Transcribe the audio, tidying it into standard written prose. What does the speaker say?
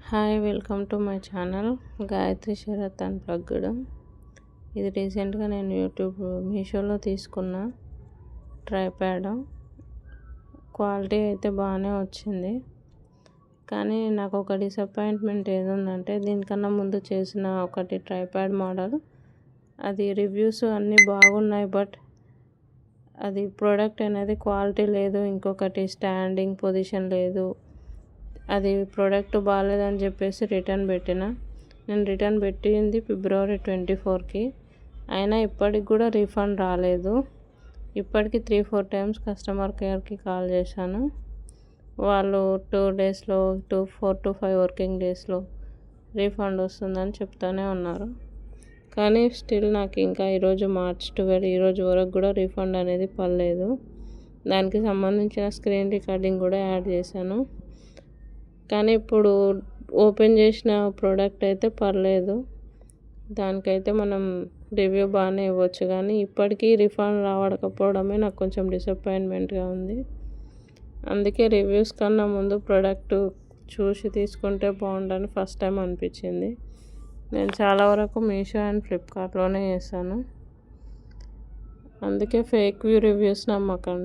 Hi, welcome to my channel Gayatri Sarath unplugged. ఇది రీసెంట్గా నేను మీషోలో తీసుకున్న ట్రైప్యాడ్. క్వాలిటీ అయితే బాగానే వచ్చింది, కానీ నాకు ఒక డిసప్పాయింట్మెంట్ ఏదుందంటే దీనికన్నా ముందు చేసిన ఒకటి ట్రైప్యాడ్ మోడల్, అది రివ్యూస్ అన్నీ బాగున్నాయి, బట్ అది ప్రోడక్ట్ అనేది క్వాలిటీ లేదు. ఇంకొకటి స్టాండింగ్ పొజిషన్ లేదు. అది ప్రోడక్ట్ బాగాలేదని చెప్పేసి రిటర్న్ పెట్టిన. నేను రిటర్న్ పెట్టింది February 24కి, అయినా ఇప్పటికి కూడా రీఫండ్ రాలేదు. ఇప్పటికి 3-4 టైమ్స్ కస్టమర్ కేర్కి కాల్ చేశాను. వాళ్ళు 2 డేస్లో 4 to 5 వర్కింగ్ డేస్లో రీఫండ్ వస్తుందని చెప్తూనే ఉన్నారు. కానీ స్టిల్ నాకు ఇంకా ఈరోజు March 12, ఈరోజు వరకు కూడా రీఫండ్ అనేది పడలేదు. దానికి సంబంధించిన స్క్రీన్ రికార్డింగ్ కూడా యాడ్ చేశాను. కానీ ఇప్పుడు ఓపెన్ చేసిన ప్రోడక్ట్ అయితే పర్లేదు, దానికైతే మనం రివ్యూ బాగానే ఇవ్వచ్చు. కానీ ఇప్పటికీ రిఫండ్ రావకపోవడమే నాకు కొంచెం డిసప్పాయింట్మెంట్గా ఉంది. అందుకే రివ్యూస్ కన్నా ముందు ప్రోడక్ట్ చూసి తీసుకుంటే బాగుండని ఫస్ట్ టైం అనిపించింది. నేను చాలా వరకు మీషో అండ్ ఫ్లిప్కార్ట్లోనే చేశాను. అందుకే ఫేక్ రివ్యూస్ నమ్మకండి.